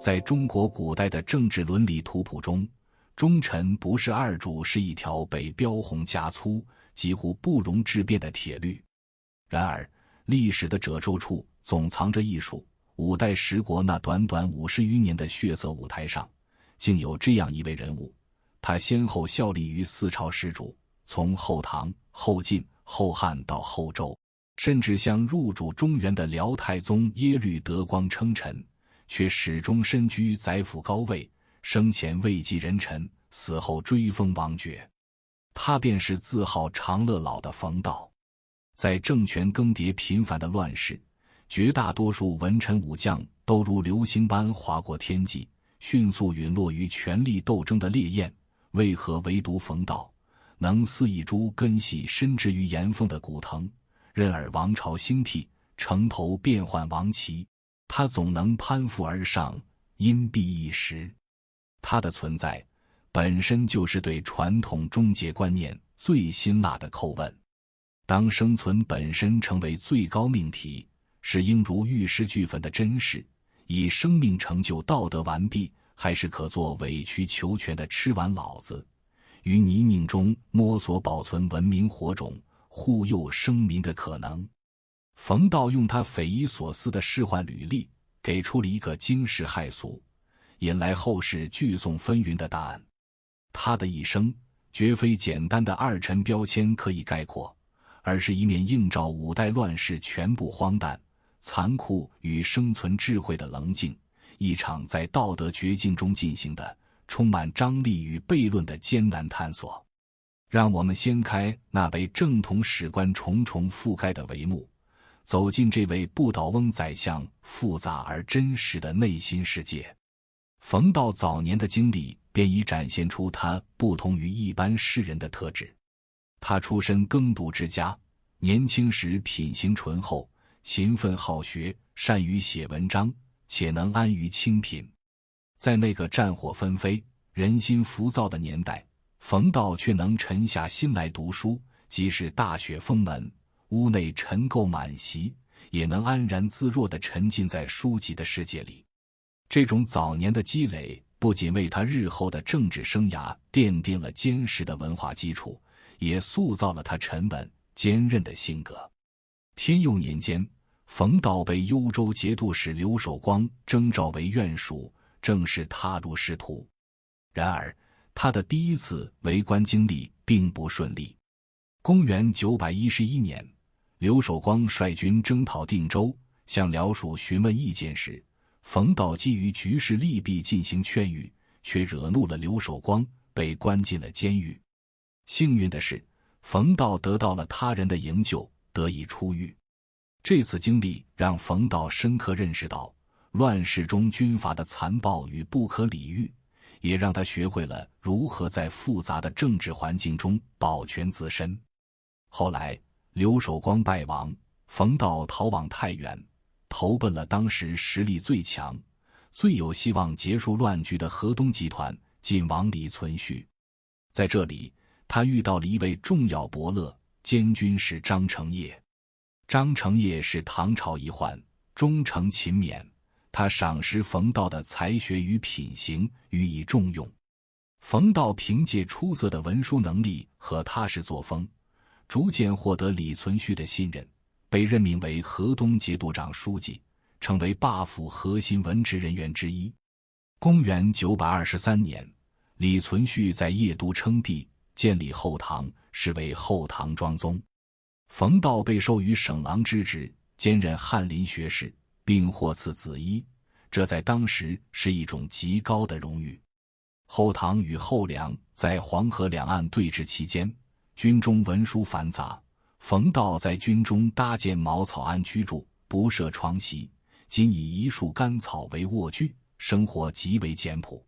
在中国古代的政治伦理图谱中，忠臣不是二主是一条被标红加粗、几乎不容置辩的铁律。然而，历史的褶皱处总藏着艺术。五代十国那短短50余年的血色舞台上，竟有这样一位人物，他先后效力于4朝始祖，从后唐、后晋、后汉到后周，甚至向入主中原的辽太宗耶律德光称臣，却始终身居宰辅高位，生前位极人臣，死后追封王爵。他便是自号长乐老的冯道。在政权更迭频繁的乱世，绝大多数文臣武将都如流星般划过天际，迅速陨落于权力斗争的烈焰，为何唯独冯道能似一株根系深植于岩缝的古藤，任尔王朝兴替，城头变换王旗，他总能攀附而上，荫蔽一时。他的存在本身就是对传统终结观念最辛辣的叩问。当生存本身成为最高命题，是应如玉石俱焚的真实，以生命成就道德完毕，还是可做委曲求全的吃完老子，于泥泞中摸索保存文明火种，护佑生民的可能？冯道用他匪夷所思的仕宦履历，给出了一个惊世骇俗，引来后世聚讼纷纭的答案。他的一生绝非简单的二臣标签可以概括，而是一面映照五代乱世全部荒诞、残酷与生存智慧的棱镜，一场在道德绝境中进行的充满张力与悖论的艰难探索。让我们掀开那被正统史观重重覆盖的帷幕，走进这位不倒翁宰相复杂而真实的内心世界。冯道早年的经历便已展现出他不同于一般士人的特质。他出身耕读之家，年轻时品行醇厚，勤奋好学，善于写文章，且能安于清贫。在那个战火纷飞、人心浮躁的年代，冯道却能沉下心来读书，即使大雪封门，屋内尘垢满席，也能安然自若地沉浸在书籍的世界里。这种早年的积累不仅为他日后的政治生涯奠定了坚实的文化基础，也塑造了他沉稳坚韧的性格。天佑年间，冯道被幽州节度使刘守光征召为院属，正式踏入仕途。然而，他的第一次为官经历并不顺利。公元911年，刘守光率军征讨定州，向辽属询问意见时，冯道基于局势利弊进行劝谕，却惹怒了刘守光，被关进了监狱。幸运的是，冯道得到了他人的营救，得以出狱。这次经历让冯道深刻认识到乱世中军阀的残暴与不可理喻，也让他学会了如何在复杂的政治环境中保全自身。后来，刘守光败亡，冯道逃往太原，投奔了当时实力最强、最有希望结束乱局的河东集团晋王李存勖。在这里，他遇到了一位重要伯乐，监军使张承业。张承业是唐朝遗宦，忠诚勤勉，他赏识冯道的才学与品行，予以重用。冯道凭借出色的文书能力和踏实作风，逐渐获得李存勖的信任，被任命为河东节度长书记，成为罢府核心文职人员之一。公元923年，李存勖在邺都称帝，建立后唐，是为后唐庄宗。冯道被授予省郎之职，兼任翰林学士，并获赐紫衣，这在当时是一种极高的荣誉。后唐与后梁在黄河两岸对峙期间，军中文书繁杂，冯道在军中搭建茅草庵居住，不设床席，仅以一束干草为卧具，生活极为简朴。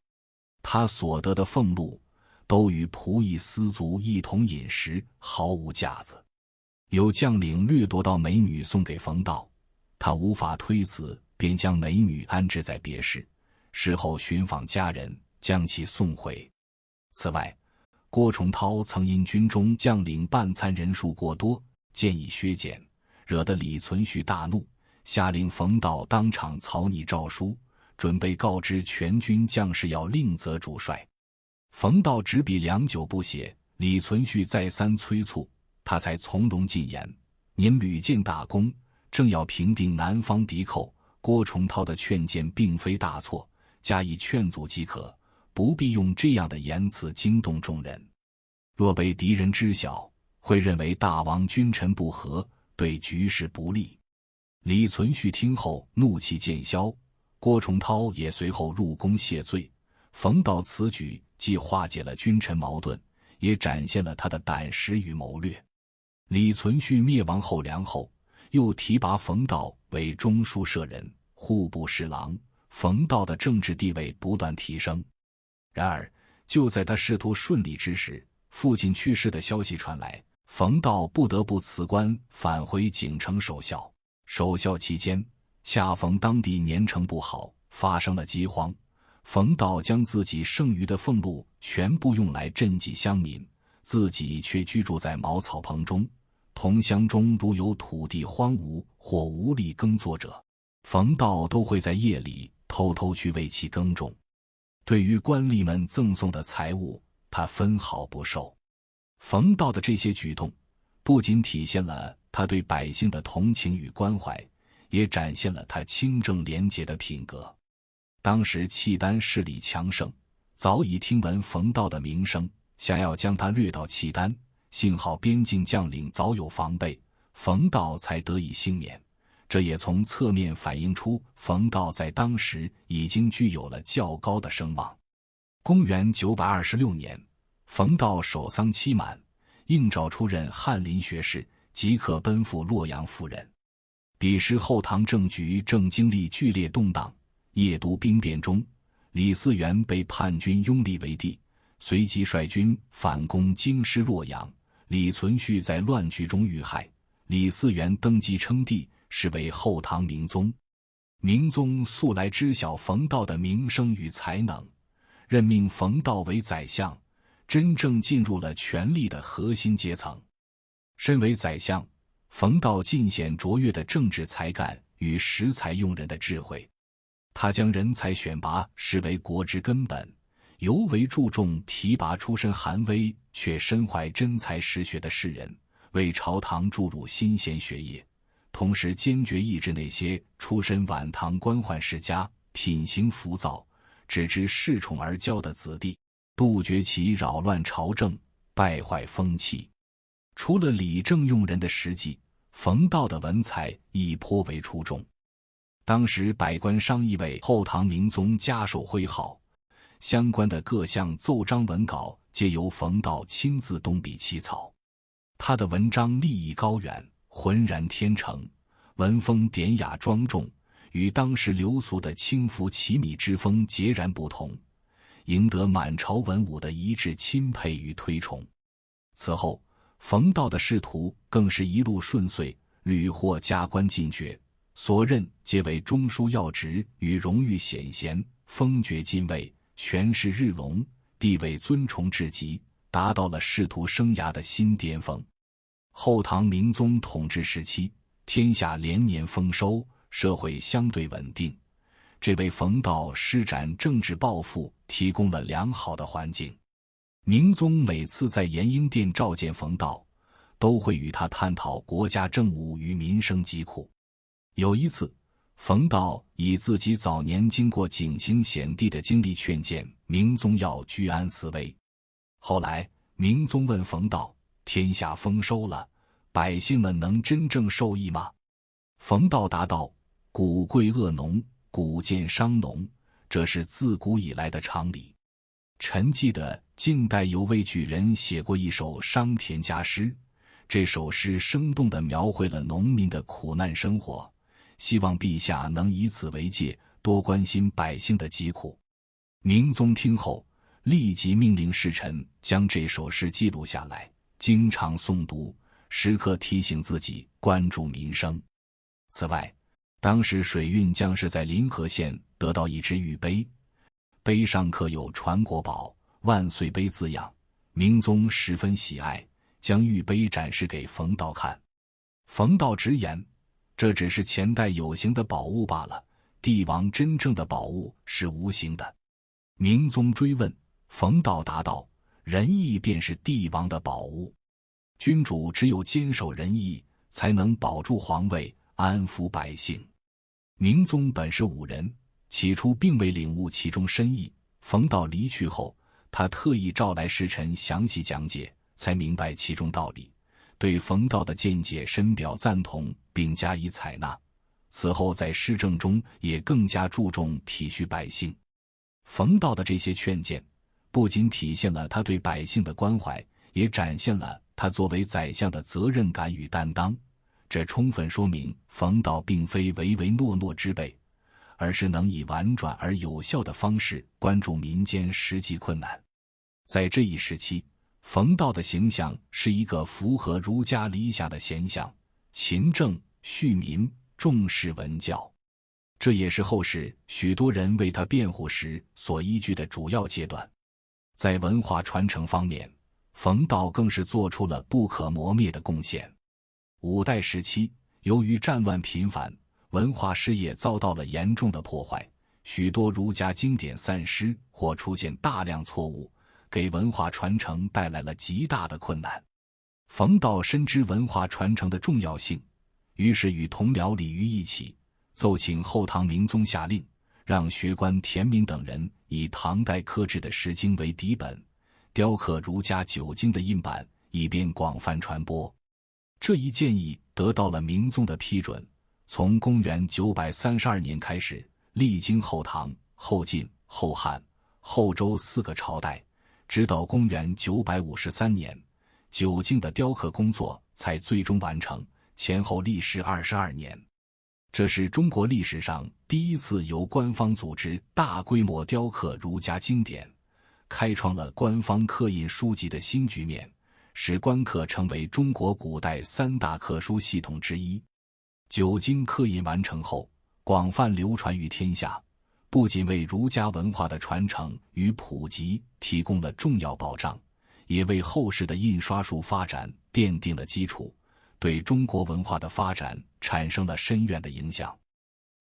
他所得的俸禄都与仆役私族一同饮食，毫无架子。有将领掠夺到美女送给冯道，他无法推辞，便将美女安置在别室，事后寻访家人，将其送回。此外，郭崇韬曾因军中将领伴餐人数过多，建议削减，惹得李存勖大怒，下令冯道当场草拟诏书，准备告知全军将士要另择主帅。冯道执笔良久不写，李存勖再三催促，他才从容进言：您屡建大功，正要平定南方敌寇，郭崇韬的劝谏并非大错，加以劝阻即可，不必用这样的言辞惊动众人。若被敌人知晓，会认为大王君臣不和，对局势不利。李存勖听后怒气渐消，郭崇韬也随后入宫谢罪。冯道此举既化解了君臣矛盾，也展现了他的胆识与谋略。李存勖灭亡后梁后，又提拔冯道为中书舍人、户部侍郎，冯道的政治地位不断提升。然而，就在他仕途顺利之时，父亲去世的消息传来，冯道不得不辞官返回景城守孝。守孝期间，恰逢当地年成不好，发生了饥荒。冯道将自己剩余的俸禄全部用来赈济乡民，自己却居住在茅草棚中。同乡中如有土地荒芜或无力耕作者，冯道都会在夜里偷偷去为其耕种。对于官吏们赠送的财物，他分毫不受。冯道的这些举动，不仅体现了他对百姓的同情与关怀，也展现了他清正廉洁的品格。当时契丹势力强盛，早已听闻冯道的名声，想要将他掠到契丹，幸好边境将领早有防备，冯道才得以幸免。这也从侧面反映出冯道在当时已经具有了较高的声望。公元926年，冯道守丧期满，应召出任翰林学士，即刻奔赴洛阳赴任。彼时后唐政局正经历剧烈动荡，邺都兵变中，李嗣源被叛军拥立为帝，随即率军反攻京师洛阳。李存勖在乱局中遇害，李嗣源登基称帝，是为后唐明宗。明宗素来知晓冯道的名声与才能，任命冯道为宰相，真正进入了权力的核心阶层。身为宰相，冯道尽显卓越的政治才干与识才用人的智慧。他将人才选拔视为国之根本，尤为注重提拔出身寒微却身怀真才实学的士人，为朝堂注入新鲜血液，同时坚决抑制那些出身晚唐官宦世家、品行浮躁、只知恃宠而骄的子弟，杜绝其扰乱朝政、败坏风气。除了理政用人的实际，冯道的文采亦颇为出众。当时百官商议为后唐明宗加授徽号，相关的各项奏章文稿皆由冯道亲自动笔起草。他的文章立意高远，浑然天成，文风典雅庄重，与当时流俗的轻浮奇靡之风截然不同，赢得满朝文武的一致钦佩与推崇。此后，冯道的仕途更是一路顺遂，屡获加官进爵，所任皆为中书要职与荣誉显贤，封爵进位，权势日隆，地位尊崇至极，达到了仕途生涯的新巅峰。后唐明宗统治时期，天下连年丰收，社会相对稳定，这为冯道施展政治抱负提供了良好的环境。明宗每次在延英殿召见冯道，都会与他探讨国家政务与民生疾苦。有一次，冯道以自己早年经过景行险地的经历劝谏明宗要居安思危。后来，明宗问冯道：天下丰收了，百姓们能真正受益吗？冯道答道：谷贵恶农，谷贱伤农，这是自古以来的常理。臣记得近代有位举人写过一首伤田家诗，这首诗生动地描绘了农民的苦难生活，希望陛下能以此为戒，多关心百姓的疾苦。明宗听后，立即命令侍臣将这首诗记录下来，经常诵读，时刻提醒自己关注民生。此外，当时水运将士在临河县得到一只玉碑，碑上刻有传国宝、万岁碑字样，明宗十分喜爱，将玉碑展示给冯道看。冯道直言，这只是前代有形的宝物罢了，帝王真正的宝物是无形的。明宗追问，冯道答道：仁义便是帝王的宝物，君主只有坚守仁义，才能保住皇位，安抚百姓。明宗本是武人，起初并未领悟其中深意，冯道离去后，他特意召来侍臣详细讲解，才明白其中道理，对冯道的见解深表赞同，并加以采纳。此后在施政中也更加注重体恤百姓。冯道的这些劝谏，不仅体现了他对百姓的关怀，也展现了他作为宰相的责任感与担当。这充分说明冯道并非唯唯诺诺之辈，而是能以婉转而有效的方式关注民间实际困难。在这一时期，冯道的形象是一个符合儒家理想的贤相，勤政恤民，重视文教。这也是后世许多人为他辩护时所依据的主要阶段。在文化传承方面，冯道更是做出了不可磨灭的贡献。五代时期，由于战乱频繁，文化事业遭到了严重的破坏，许多儒家经典散失或出现大量错误，给文化传承带来了极大的困难。冯道深知文化传承的重要性，于是与同僚李渔一起奏请后唐明宗下令，让学官田民等人以唐代刻制的石经为底本，雕刻儒家九经的印版，以便广泛传播。这一建议得到了明宗的批准，从公元932年开始，历经后唐、后晋、后汉、后周4个朝代，直到公元953年，九经的雕刻工作才最终完成，前后历时22年。这是中国历史上第一次由官方组织大规模雕刻儒家经典，开创了官方刻印书籍的新局面，使官刻成为中国古代3大刻书系统之一。九经刻印完成后，广泛流传于天下，不仅为儒家文化的传承与普及提供了重要保障，也为后世的印刷术发展奠定了基础，对中国文化的发展产生了深远的影响。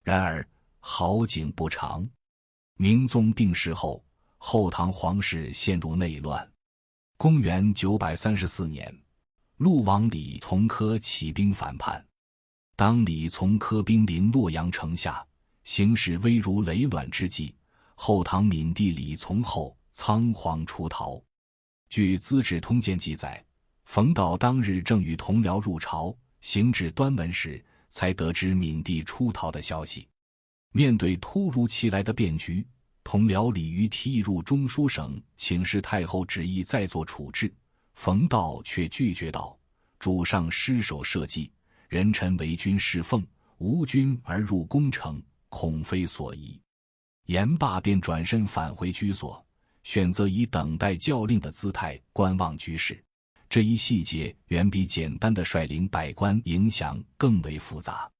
然而好景不长，明宗病逝后，后唐皇室陷入内乱。公元934年，陆王李从珂起兵反叛。当李从珂兵临洛阳城下，形势危如累卵之际，后唐闵帝李从厚仓皇出逃。据《资治通鉴》记载，冯道当日正与同僚入朝，行至端门时，才得知闵帝出逃的消息。面对突如其来的变局，同僚李渔提议入中书省请示太后旨意再作处置，冯道却拒绝道：主上失守社稷，人臣为君侍奉，无君而入宫城，恐非所宜。言罢便转身返回居所，选择以等待教令的姿态观望局势。这一细节远比简单的率领百官迎降更为复杂。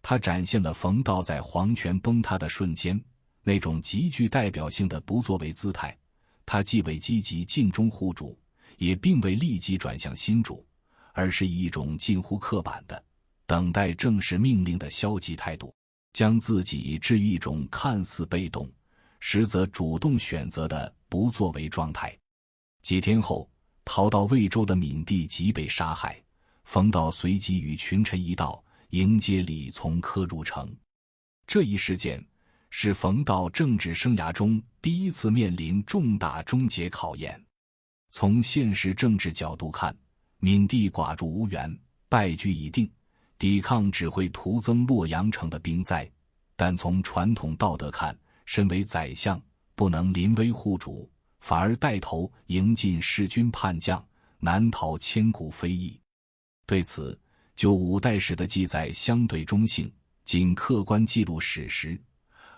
它展现了冯道在皇权崩塌的瞬间那种极具代表性的不作为姿态。他既未积极尽忠护主，也并未立即转向新主，而是以一种近乎刻板的等待正式命令的消极态度，将自己置于一种看似被动，实则主动选择的不作为状态。几天后，逃到魏州的闵帝即被杀害，冯道随即与群臣一道迎接李从珂入城。这一事件是冯道政治生涯中第一次面临重大终结考验。从现实政治角度看，闵帝寡助无援，败局已定，抵抗只会徒增洛阳城的兵灾。但从传统道德看，身为宰相，不能临危护主，反而带头迎进弑君叛将，难逃千古非议。对此，就五代史的记载相对中性，仅客观记录史实，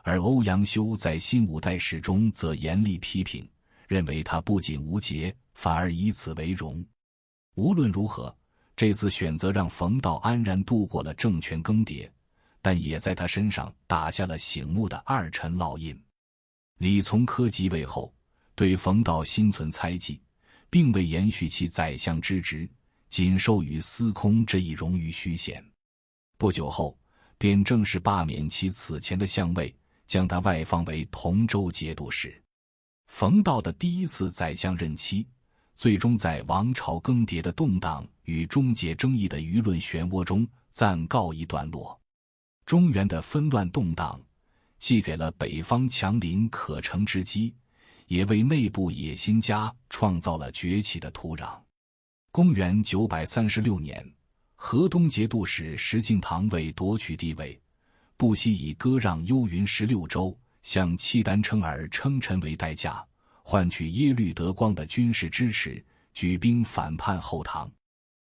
而欧阳修在新五代史中则严厉批评，认为他不仅无节，反而以此为荣。无论如何，这次选择让冯道安然度过了政权更迭，但也在他身上打下了醒目的二臣烙印。李从珂即位后，对冯道心存猜忌，并未延续其宰相之职，仅授予司空这一荣誉虚衔。不久后，便正式罢免其此前的相位，将他外放为同州节度使。冯道的第一次宰相任期，最终在王朝更迭的动荡与终结争议的舆论漩涡中暂告一段落。中原的纷乱动荡，既给了北方强邻可乘之机，也为内部野心家创造了崛起的土壤。公元936年，河东节度使石敬瑭为夺取地位，不惜以割让幽云16州，向契丹称尔称臣为代价，换取耶律德光的军事支持，举兵反叛后唐。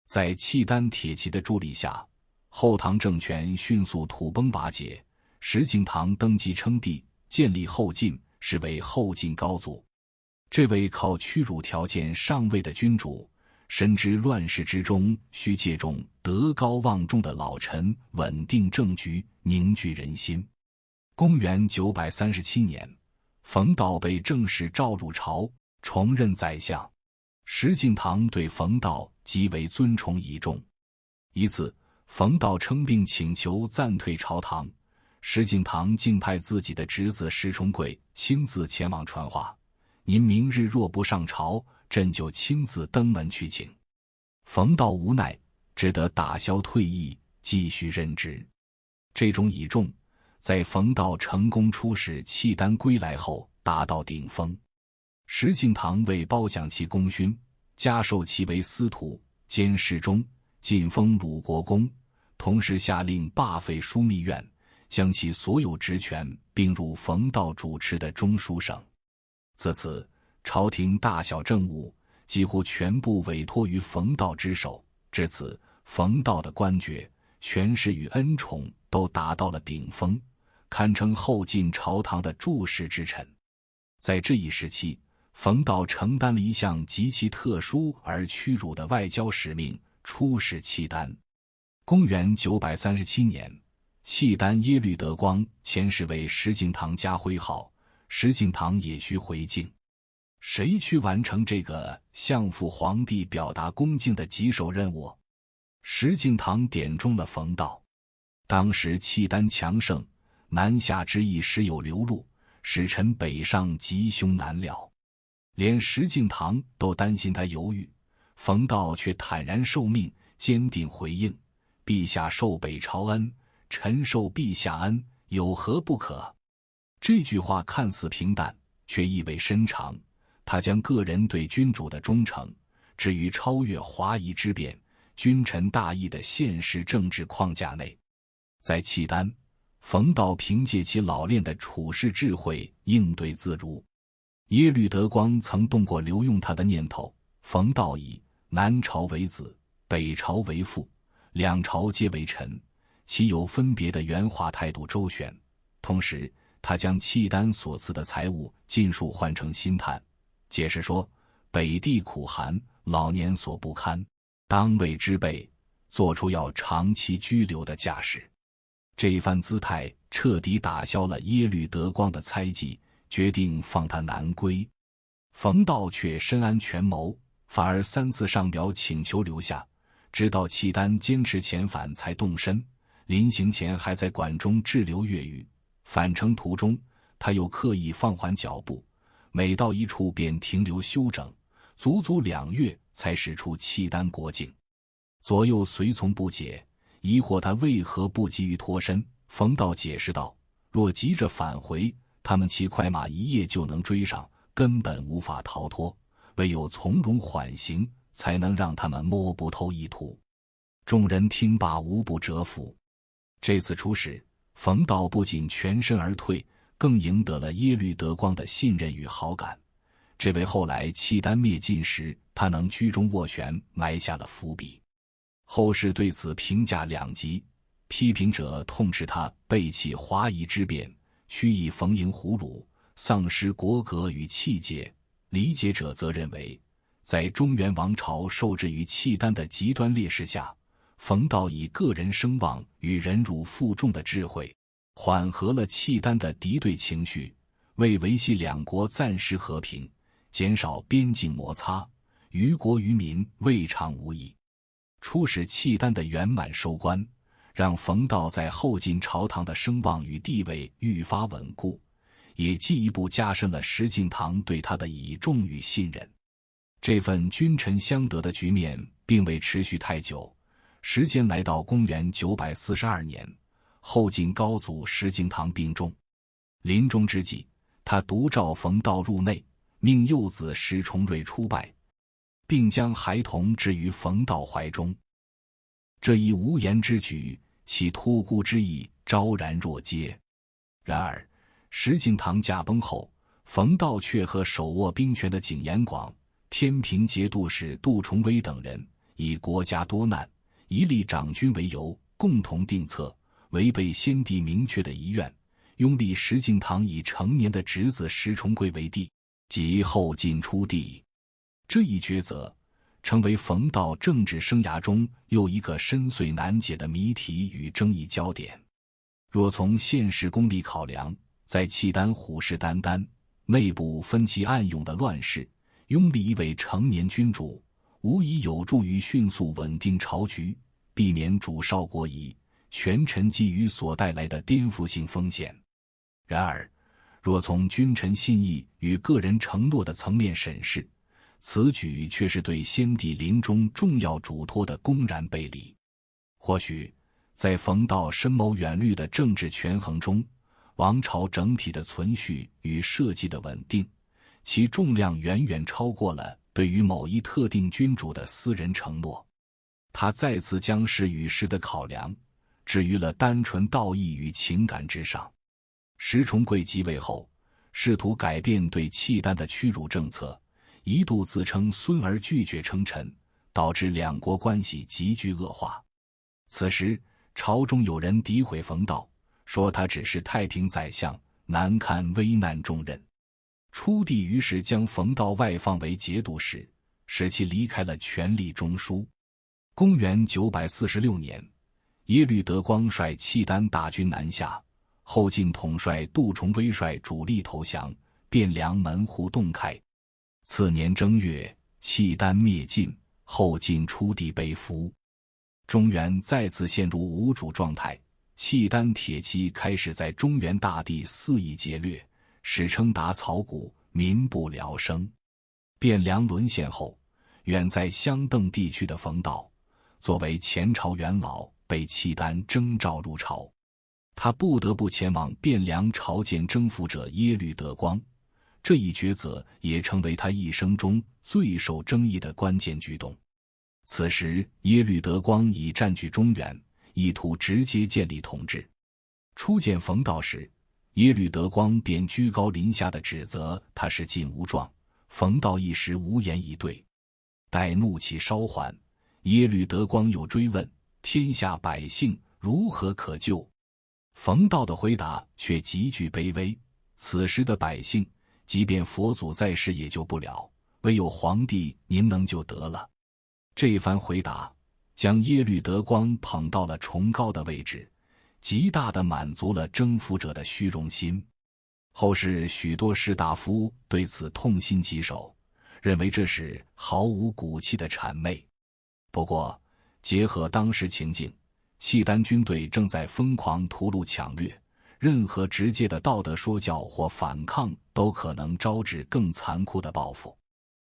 在契丹铁骑的助力下，后唐政权迅速土崩瓦解，石敬瑭登基称帝，建立后晋，是为后晋高祖。这位靠屈辱条件上位的君主，深知乱世之中需借重德高望重的老臣稳定政局，凝聚人心。公元937年，冯道被正式召入朝，重任宰相。石敬瑭对冯道极为尊崇倚重。一次，冯道称病请求暂退朝堂，石敬瑭竟派自己的侄子石重贵亲自前往传话：您明日若不上朝，朕就亲自登门去请。冯道无奈，只得打消退意，继续任职。这种倚重，在冯道成功出使契丹归来后达到顶峰。石敬瑭为褒奖其功勋，加授其为司徒兼侍中，晋封鲁国公，同时下令罢废枢密院，将其所有职权并入冯道主持的中书省。自此，朝廷大小政务几乎全部委托于冯道之手，至此，冯道的官爵、权势与恩宠都达到了顶峰，堪称后晋朝堂的柱石之臣。在这一时期，冯道承担了一项极其特殊而屈辱的外交使命，出使契丹。公元937年，契丹耶律德光遣使为石敬瑭加徽号，石敬瑭也需回敬。谁去完成这个向父皇帝表达恭敬的棘手任务？石敬瑭点中了冯道。当时契丹强盛，南下之意时有流露，使臣北上吉凶难料。连石敬瑭都担心他犹豫，冯道却坦然受命，坚定回应：陛下受北朝恩，臣受陛下恩，有何不可？这句话看似平淡，却意味深长。他将个人对君主的忠诚置于超越华夷之辩、君臣大义的现实政治框架内。在契丹，冯道凭借其老练的处事智慧应对自如。耶律德光曾动过留用他的念头，冯道以南朝为子，北朝为父，两朝皆为臣，其有分别的圆滑态度周旋。同时，他将契丹所赐的财物尽数换成薪炭，解释说：北地苦寒，老年所不堪，当为之备，做出要长期居留的架势。这一番姿态彻底打消了耶律德光的猜忌，决定放他南归。冯道却深谙权谋，反而3次上表请求留下，直到契丹坚持遣返才动身。临行前还在馆中滞留月余，返程途中他又刻意放缓脚步，每到一处便停留休整，足足2月才驶出契丹国境。左右随从不解，疑惑他为何不急于脱身。冯道解释道：若急着返回，他们骑快马一夜就能追上，根本无法逃脱，唯有从容缓行，才能让他们摸不透意图。众人听罢无不折服。这次出使，冯道不仅全身而退，更赢得了耶律德光的信任与好感，这为后来契丹灭晋时他能居中斡旋埋下了伏笔。后世对此评价两极，批评者痛斥他背弃华夷之辩，曲意逢迎胡虏，丧失国格与气节；理解者则认为，在中原王朝受制于契丹的极端劣势下，冯道以个人声望与忍辱负重的智慧，缓和了契丹的敌对情绪，为维系两国暂时和平，减少边境摩擦，于国于民未尝无益。出使契丹的圆满收官，让冯道在后晋朝堂的声望与地位愈发稳固，也进一步加深了石敬瑭对他的倚重与信任。这份君臣相得的局面并未持续太久，时间来到公元942年，后晋高祖石敬瑭病重，临终之际，他独召冯道入内，命幼子石重瑞出拜，并将孩童置于冯道怀中。这一无言之举，其托孤之意昭然若揭。然而石敬瑭驾崩后，冯道却和手握兵权的景延广、天平节度使杜重威等人，以国家多难，一力长君为由，共同定策，违背先帝明确的遗愿，拥立石敬瑭以成年的侄子石重贵为帝，即后晋初帝。这一抉择成为冯道政治生涯中又一个深邃难解的谜题与争议焦点。若从现实功利考量，在契丹虎视眈眈、内部分歧暗涌的乱世，拥立一位成年君主，无疑有助于迅速稳定朝局，避免主少国疑、权臣觊觎所带来的颠覆性风险。然而，若从君臣信义与个人承诺的层面审视，此举却是对先帝临终重要嘱托的公然背离。或许在冯道深谋远虑的政治权衡中，王朝整体的存续与社稷的稳定，其重量远远超过了对于某一特定君主的私人承诺。他再次将时与时的考量置于了单纯道义与情感之上。石重贵即位后，试图改变对契丹的屈辱政策，一度自称孙而拒绝称臣，导致两国关系急剧恶化。此时朝中有人诋毁冯道，说他只是太平宰相，难堪危难重任。初帝于是将冯道外放为节度使，使其离开了权力中枢。公元946年，耶律德光率契丹大军南下，后晋统帅杜重威率主力投降，汴梁门户洞开。次年正月，契丹灭尽，后晋初帝被俘。中原再次陷入无主状态，契丹铁骑开始在中原大地肆意劫掠，史称打草谷，民不聊生。汴梁沦陷后，远在襄邓地区的冯道，作为前朝元老，被契丹征召入朝。他不得不前往汴梁朝见征服者耶律德光，这一抉择也成为他一生中最受争议的关键举动。此时耶律德光已占据中原，意图直接建立统治。初见冯道时，耶律德光便居高临下地指责他是晋无状，冯道一时无言以对。待怒气稍缓，耶律德光又追问天下百姓如何可救。冯道的回答却极具卑微，此时的百姓即便佛祖在世也救不了，唯有皇帝您能救得了。这番回答将耶律德光捧到了崇高的位置，极大地满足了征服者的虚荣心。后世许多士大夫对此痛心疾首，认为这是毫无骨气的谄媚。不过结合当时情境，契丹军队正在疯狂屠戮抢掠，任何直接的道德说教或反抗都可能招致更残酷的报复。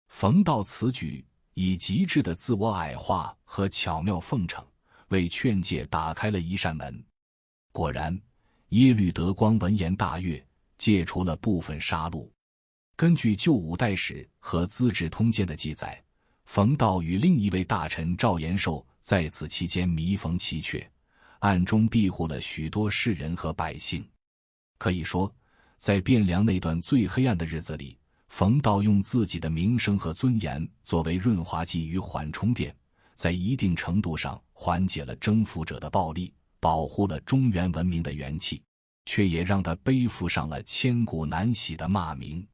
冯道此举以极致的自我矮化和巧妙奉承，为劝诫打开了一扇门。果然，耶律德光闻言大悦，戒除了部分杀戮。根据旧五代史和《资治通鉴》的记载，冯道与另一位大臣赵延寿在此期间弥缝其阙，暗中庇护了许多士人和百姓。可以说，在汴梁那段最黑暗的日子里，冯道用自己的名声和尊严作为润滑剂与缓冲垫，在一定程度上缓解了征服者的暴力，保护了中原文明的元气，却也让他背负上了千古难洗的骂名。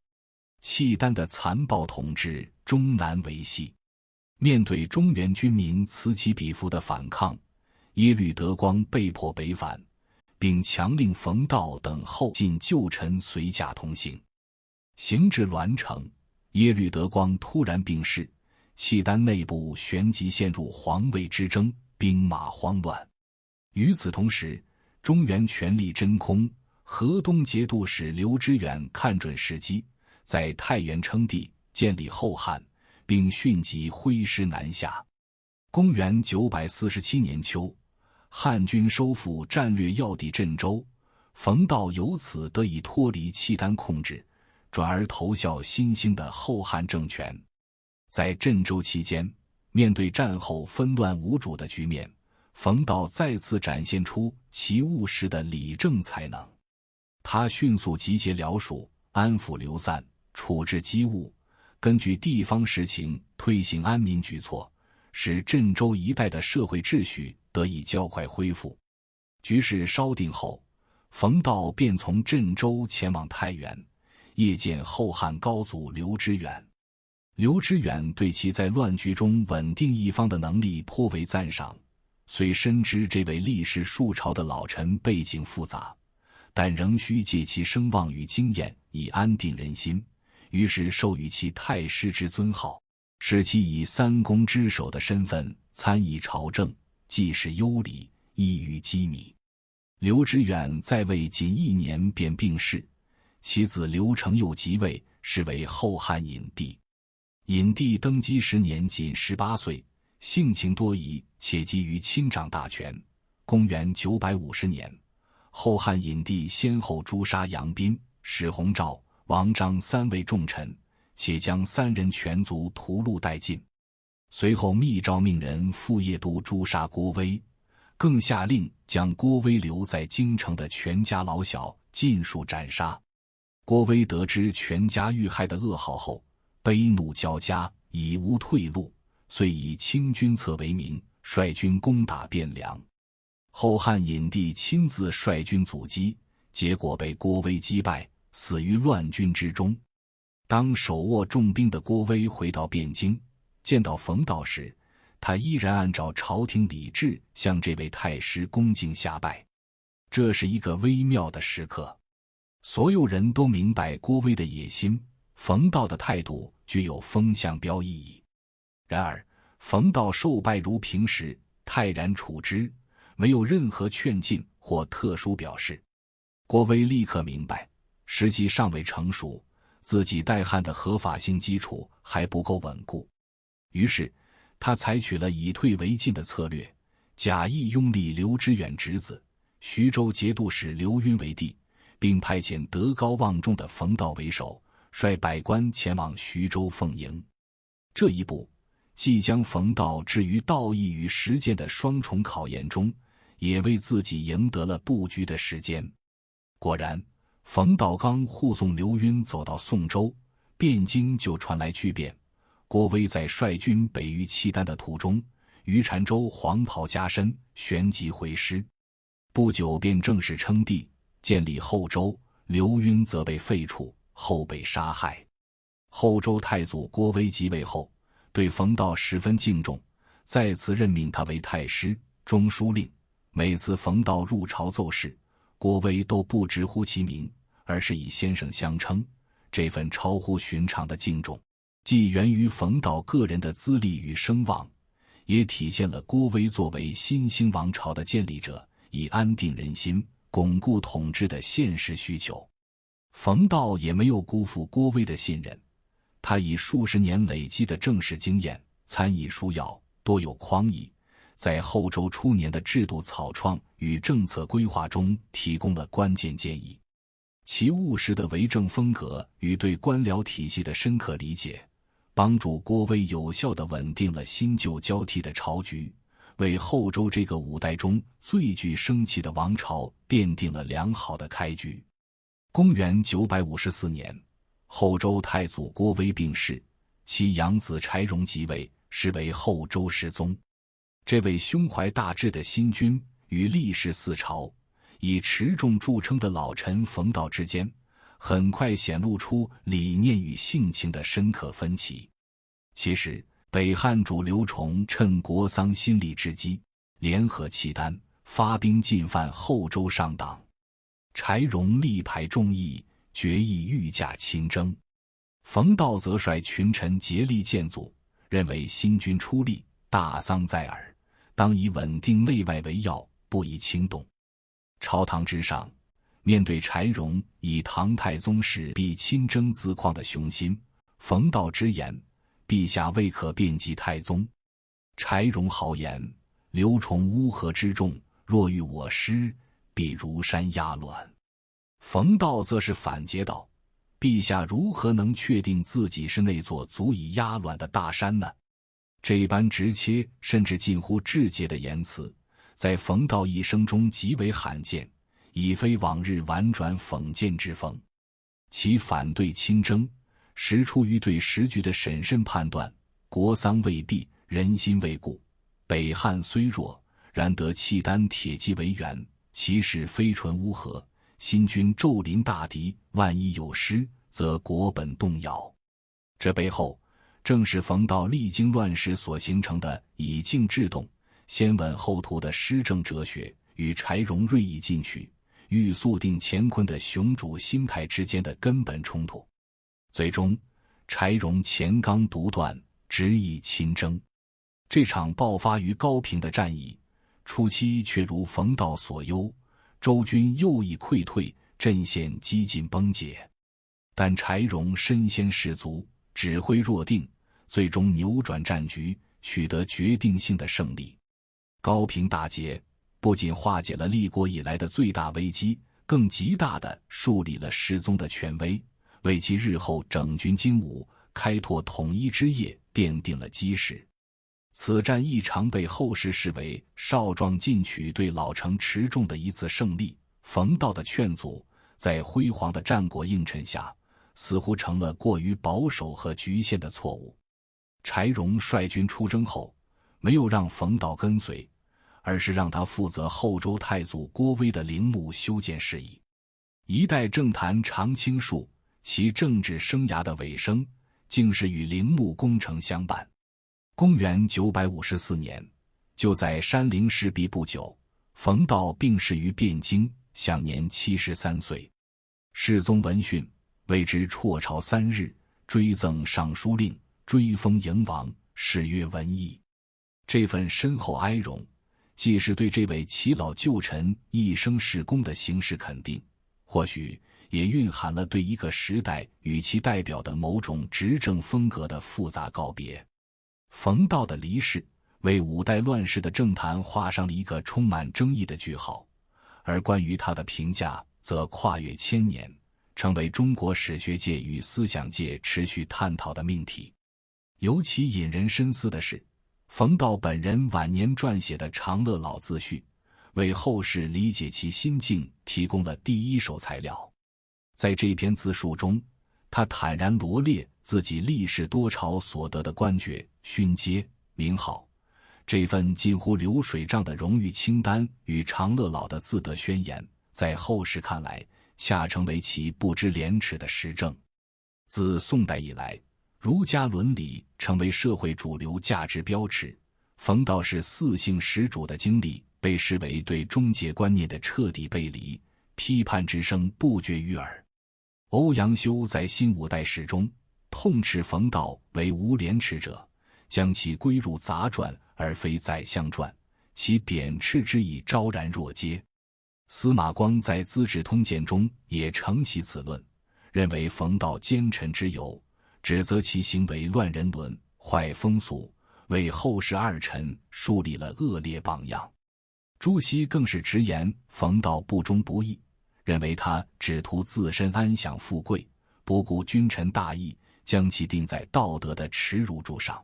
契丹的残暴统治终难维系，面对中原军民此起彼伏的反抗，耶律德光被迫北返，并强令冯道等后晋旧臣随驾同行。行至栾城，耶律德光突然病逝，契丹内部旋即陷入皇位之争，兵马慌乱。与此同时，中原权力真空，河东节度使刘知远看准时机，在太原称帝，建立后汉，并迅即挥师南下。公元947年秋，汉军收复战略要地镇州，冯道由此得以脱离契丹控制，转而投效新兴的后汉政权。在镇州期间，面对战后纷乱无主的局面，冯道再次展现出其务实的理政才能。他迅速集结僚属，安抚流散，处置机务，根据地方实情推行安民举措，使镇州一带的社会秩序得以较快恢复。局势稍定后，冯道便从镇州前往太原，谒见后汉高祖刘知远。刘知远对其在乱局中稳定一方的能力颇为赞赏，虽深知这位历时数朝的老臣背景复杂，但仍需借其声望与经验以安定人心，于是授予其太师之尊号，使其以三公之首的身份参议朝政，既是优礼，亦于机密。刘知远在位仅1年便病逝，其子刘承佑即位，是为后汉隐帝。隐帝登基时年仅18岁，性情多疑，且急于亲掌大权。公元950年，后汉隐帝先后诛杀杨斌、史弘肇、王章3位重臣，且将3人全族屠戮殆尽。随后密诏命人傅夜都诛杀郭威，更下令将郭威留在京城的全家老小尽数斩杀。郭威得知全家遇害的噩耗后，悲怒交加，已无退路，遂以清君侧为名，率军攻打汴梁。后汉隐帝亲自率军阻击，结果被郭威击败，死于乱军之中。当手握重兵的郭威回到汴京，见到冯道时，他依然按照朝廷礼制向这位太师恭敬下拜。这是一个微妙的时刻，所有人都明白郭威的野心，冯道的态度具有风向标意义。然而冯道受拜如平时，泰然处之，没有任何劝进或特殊表示。郭威立刻明白时机尚未成熟，自己代汉的合法性基础还不够稳固，于是他采取了以退为进的策略，假意拥立刘知远侄子徐州节度使刘赟为帝，并派遣德高望重的冯道为首，率百官前往徐州奉迎。这一步既将冯道置于道义与实践的双重考验中，也为自己赢得了布局的时间。果然，冯道刚护送刘赟走到宋州，汴京就传来巨变。郭威在率军北御契丹的途中，于澶州黄袍加身，旋即回师，不久便正式称帝，建立后周。刘赟则被废黜，后被杀害。后周太祖郭威即位后，对冯道十分敬重，再次任命他为太师、中书令。每次冯道入朝奏事，郭威都不直呼其名，而是以先生相称。这份超乎寻常的敬重，既源于冯道个人的资历与声望，也体现了郭威作为新兴王朝的建立者，以安定人心、巩固统治的现实需求。冯道也没有辜负郭威的信任，他以数十年累积的政事经验，参议疏要，多有匡议，在后周初年的制度草创与政策规划中提供了关键建议。其务实的为政风格与对官僚体系的深刻理解，帮助郭威有效地稳定了新旧交替的朝局，为后周这个5代中最具生气的王朝奠定了良好的开局。公元954年，后周太祖郭威病逝，其养子柴荣即位，是为后周世宗。这位胸怀大志的新君与历世4朝以持重著称的老臣冯道之间，很快显露出理念与性情的深刻分歧。其实北汉主刘崇趁国丧新立之机，联合契丹，发兵进犯后周上党。柴荣力排众议，决意御驾亲征。冯道则率群臣竭力建阻，认为新君出力，大丧在耳，当以稳定内外为要，不宜轻动。朝堂之上，面对柴荣以唐太宗势必亲征自况的雄心，冯道直言：陛下未可遍及太宗。柴荣豪言：刘崇乌合之众，若遇我师，必如山压卵。冯道则是反诘道：陛下如何能确定自己是那座足以压卵的大山呢？这般直切甚至近乎至节的言辞，在冯道一生中极为罕见，已非往日婉转讽谏之风。其反对亲征，实出于对时局的审慎判断。国丧未毕，人心未固，北汉虽弱，然得契丹铁骑为援，其势非纯乌合。新军骤临大敌，万一有失，则国本动摇。这背后正是冯道历经乱世所形成的以静制动、先稳后图的施政哲学，与柴荣锐意进取、欲速定乾坤的雄主心态之间的根本冲突。最终，柴荣乾纲独断，执意亲征。这场爆发于高平的战役，初期却如冯道所忧，周军右翼溃退，阵线几近崩解。但柴荣身先士卒，指挥若定，最终扭转战局，取得决定性的胜利。高平大捷不仅化解了立国以来的最大危机，更极大地树立了世宗的权威，为其日后整军精武、开拓统一之业奠定了基石。此战亦常被后世视为少壮进取对老成持重的一次胜利。冯道的劝阻，在辉煌的战果映衬下，似乎成了过于保守和局限的错误。柴荣率军出征后，没有让冯道跟随，而是让他负责后周太祖郭威的陵墓修建事宜。一代政坛常青树，其政治生涯的尾声，竟是与陵墓工程相伴。公元954年，就在山陵事毕不久，冯道病逝于汴京，享年73岁。世宗闻讯，为之辍朝3日，追赠尚书令，追封营王，谥曰文义。这份深厚哀荣，既是对这位耆老旧臣一生事功的形式肯定，或许也蕴含了对一个时代与其代表的某种执政风格的复杂告别。冯道的离世，为五代乱世的政坛画上了一个充满争议的句号，而关于他的评价则跨越千年，成为中国史学界与思想界持续探讨的命题。尤其引人深思的是，冯道本人晚年撰写的《长乐老自序》，为后世理解其心境提供了第一手材料。在这篇自述中，他坦然罗列自己历世多朝所得的官爵、勋阶、名号，这份近乎流水账的荣誉清单与长乐老的自得宣言，在后世看来，恰成为其不知廉耻的实证。自宋代以来，儒家伦理成为社会主流价值标尺，冯道士四姓始主的经历被视为对终结观念的彻底背离，批判之声不绝于耳。欧阳修在《新五代史》中痛斥冯道为无廉耻者，将其归入杂传而非宰相传，其贬斥之意昭然若揭。司马光在《资治通鉴》中也承袭此论，认为冯道奸臣之尤，指责其行为乱人伦、坏风俗，为后世二臣树立了恶劣榜样。朱熹更是直言冯道不忠不义，认为他只图自身安享富贵，不顾君臣大义，将其定在道德的耻辱柱上。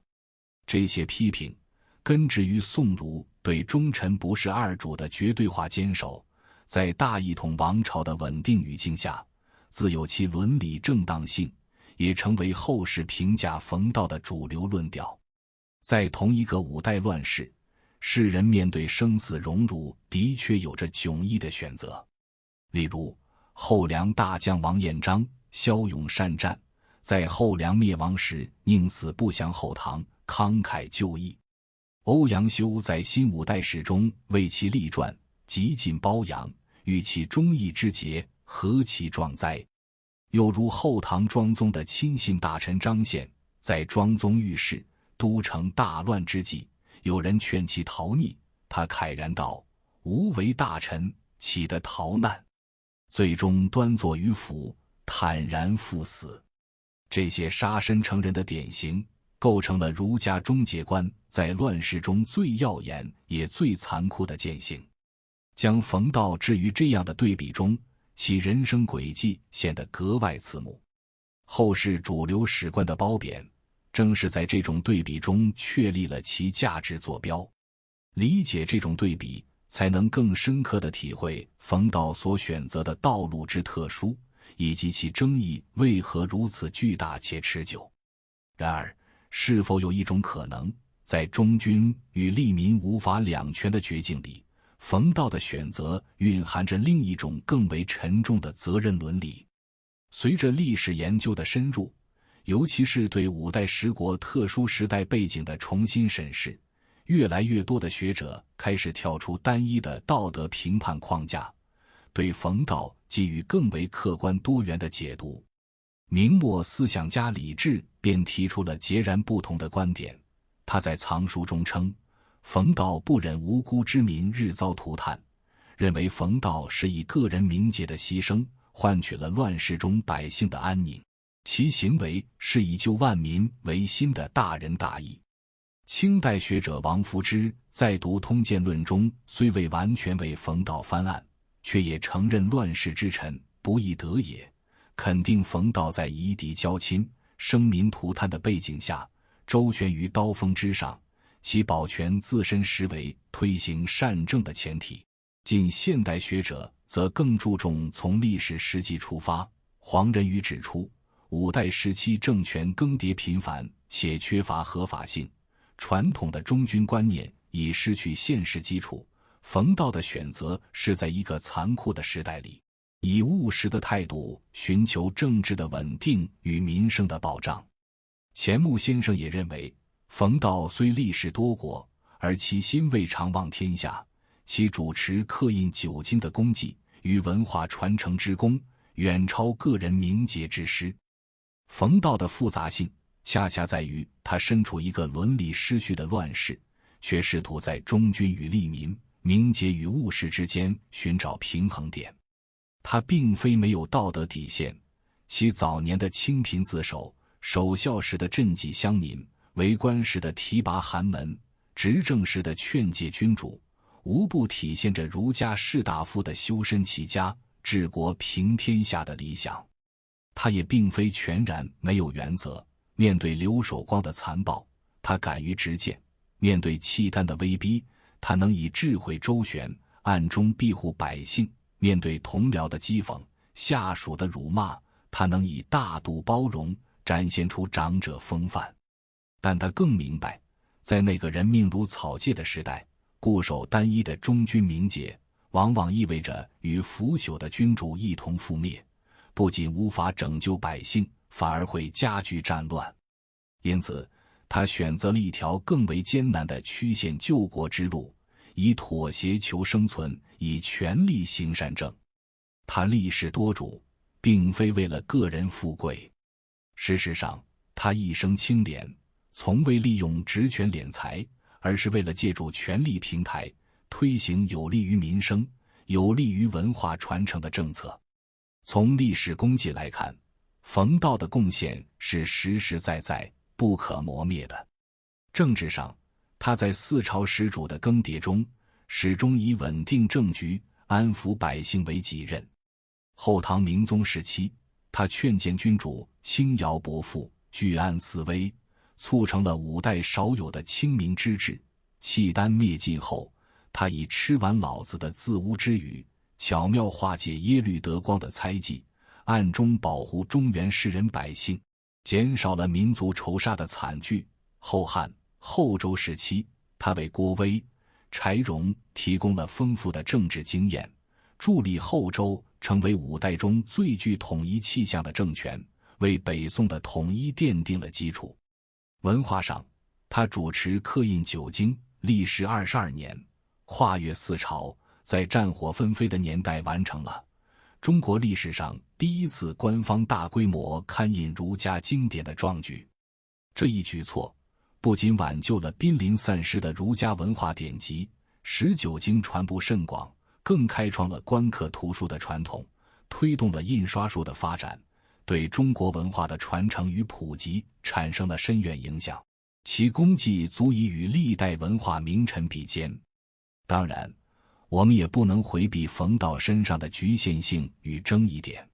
这些批评根植于宋儒对忠臣不是二主的绝对化坚守，在大一统王朝的稳定语境下，自有其伦理正当性，也成为后世评价冯道的主流论调。在同一个五代乱世，世人面对生死荣辱的确有着迥异的选择。例如，后梁大将王彦章骁勇善战，在后梁灭亡时宁死不降后唐，慷慨就义。欧阳修在《新五代史》中为其立传，极尽褒扬，欲其忠义之节，何其壮哉！又如后唐庄宗的亲信大臣张宪，在庄宗遇事、都城大乱之际，有人劝其逃逆，他慨然道：无为大臣，起得逃难，最终端坐于府，坦然赴死。这些杀身成仁的典型，构成了儒家终结观在乱世中最耀眼也最残酷的践行。将冯道置于这样的对比中，其人生轨迹显得格外刺目。后世主流史观的褒贬，正是在这种对比中确立了其价值坐标。理解这种对比，才能更深刻地体会冯道所选择的道路之特殊，以及其争议为何如此巨大且持久。然而，是否有一种可能，在忠君与利民无法两全的绝境里，冯道的选择蕴含着另一种更为沉重的责任伦理？随着历史研究的深入，尤其是对五代十国特殊时代背景的重新审视，越来越多的学者开始跳出单一的道德评判框架，对冯道给予更为客观多元的解读。明末思想家李治便提出了截然不同的观点。他在藏书中称，冯道不忍无辜之民日遭涂炭，认为冯道是以个人名节的牺牲换取了乱世中百姓的安宁，其行为是以救万民为心的大仁大义。清代学者王夫之在读《通鉴论》中，虽未完全为冯道翻案，却也承认乱世之臣不易得也，肯定冯道在夷狄交侵、生民涂炭的背景下，周旋于刀锋之上，其保全自身实为推行善政的前提。近现代学者则更注重从历史实际出发。黄仁宇指出，五代时期政权更迭频繁且缺乏合法性，传统的忠君观念已失去现实基础。冯道的选择是在一个残酷的时代里，以务实的态度寻求政治的稳定与民生的保障。钱穆先生也认为，冯道虽历仕多国，而其心未尝忘天下，其主持刻印九经的功绩与文化传承之功，远超个人名节之师。冯道的复杂性恰恰在于他身处一个伦理失序的乱世，却试图在忠君与利民、名节与务实之间寻找平衡点。他并非没有道德底线，其早年的清贫自守、守孝时的赈济乡民、为官时的提拔寒门、执政时的劝诫君主，无不体现着儒家士大夫的修身齐家、治国平天下的理想。他也并非全然没有原则，面对刘守光的残暴，他敢于直谏；面对契丹的威逼，他能以智慧周旋，暗中庇护百姓；面对同僚的讥讽、下属的辱骂，他能以大度包容，展现出长者风范。但他更明白，在那个人命如草芥的时代，固守单一的忠君名节，往往意味着与腐朽的君主一同覆灭，不仅无法拯救百姓，反而会加剧战乱。因此，他选择了一条更为艰难的曲线救国之路，以妥协求生存，以权力行善政。他历仕多主，并非为了个人富贵。事实上，他一生清廉，从未利用职权敛财，而是为了借助权力平台，推行有利于民生、有利于文化传承的政策。从历史功绩来看，冯道的贡献是实实在在、不可磨灭的。政治上，他在四朝始主的更迭中，始终以稳定政局、安抚百姓为己任。后唐明宗时期，他劝谏君主轻徭薄赋、居安思危，促成了五代少有的清明之治。契丹灭尽后，他以吃完老子的自污之语，巧妙化解耶律德光的猜忌，暗中保护中原士人百姓，减少了民族仇杀的惨剧。后汉、后周时期，他为郭威、柴荣提供了丰富的政治经验，助力后周成为五代中最具统一气象的政权，为北宋的统一奠定了基础。文化上，他主持刻印九经，历时22年，跨越四朝，在战火纷飞的年代完成了中国历史上第一次官方大规模刊印儒家经典的壮举。这一举措不仅挽救了濒临散失的儒家文化典籍，使九经传播甚广，更开创了官刻图书的传统，推动了印刷术的发展，对中国文化的传承与普及产生了深远影响，其功绩足以与历代文化名臣比肩。当然，我们也不能回避冯道身上的局限性与争议点。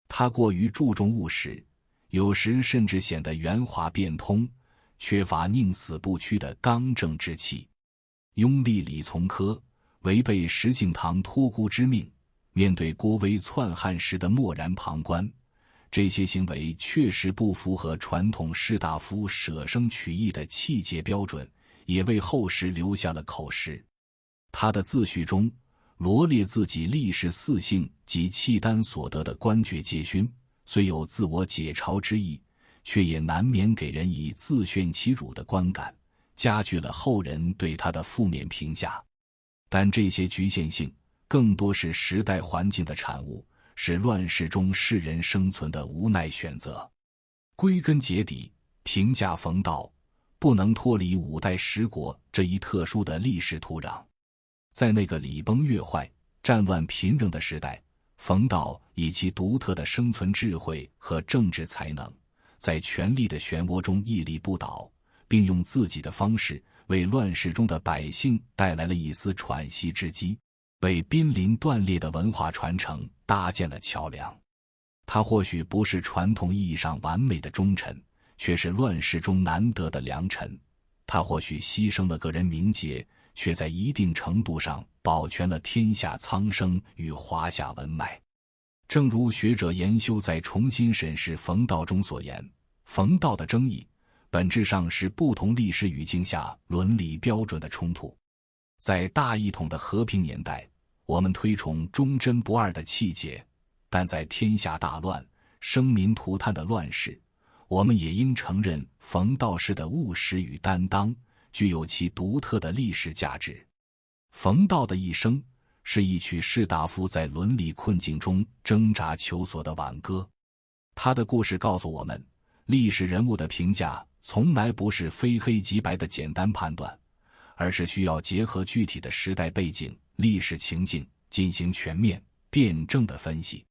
他过于注重务实，有时甚至显得圆滑变通，缺乏宁死不屈的刚正之气。拥立李从珂，违背石敬瑭托孤之命，面对郭威篡汉时的漠然旁观，这些行为确实不符合传统士大夫舍生取义的气节标准，也为后世留下了口实。他的自序中罗列自己历世四姓及契丹所得的官爵阶勋，虽有自我解嘲之意，却也难免给人以自炫其辱的观感，加剧了后人对他的负面评价。但这些局限性更多是时代环境的产物，是乱世中世人生存的无奈选择。归根结底，评价冯道不能脱离五代十国这一特殊的历史土壤。在那个礼崩乐坏、战乱频仍的时代，冯道以其独特的生存智慧和政治才能，在权力的漩涡中屹立不倒，并用自己的方式为乱世中的百姓带来了一丝喘息之机，为濒临断裂的文化传承搭建了桥梁。他或许不是传统意义上完美的忠臣，却是乱世中难得的良臣。他或许牺牲了个人名节，却在一定程度上保全了天下苍生与华夏文脉。正如学者研修在重新审视冯道中所言，冯道的争议本质上是不同历史语境下伦理标准的冲突。在大一统的和平年代，我们推崇忠贞不二的气节，但在天下大乱、生民涂炭的乱世，我们也应承认冯道士的务实与担当具有其独特的历史价值。冯道的一生是一曲士大夫在伦理困境中挣扎求索的挽歌。他的故事告诉我们，历史人物的评价从来不是非黑即白的简单判断，而是需要结合具体的时代背景、历史情境进行全面、辩证的分析。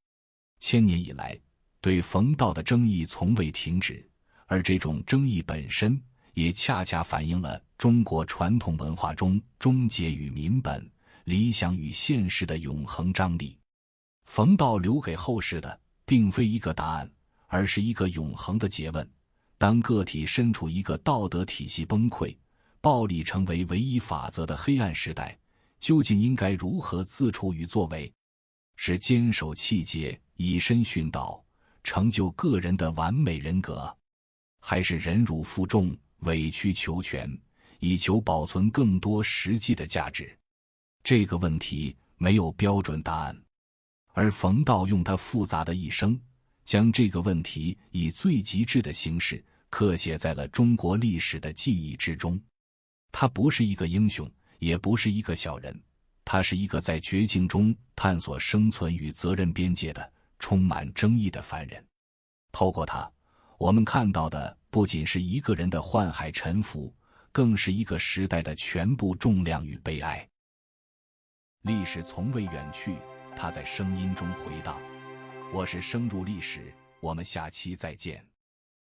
千年以来，对冯道的争议从未停止，而这种争议本身也恰恰反映了中国传统文化中忠节与民本、理想与现实的永恒张力。冯道留给后世的并非一个答案，而是一个永恒的诘问。当个体身处一个道德体系崩溃、暴力成为唯一法则的黑暗时代，究竟应该如何自处与作为？是坚守气节，以身殉道，成就个人的完美人格，还是忍辱负重，委曲求全，以求保存更多实际的价值？这个问题没有标准答案，而冯道用他复杂的一生，将这个问题以最极致的形式刻写在了中国历史的记忆之中。他不是一个英雄，也不是一个小人，他是一个在绝境中探索生存与责任边界的充满争议的凡人。透过他，我们看到的不仅是一个人的宦海沉浮，更是一个时代的全部重量与悲哀。历史从未远去，它在声音中回荡。我是深入历史，我们下期再见。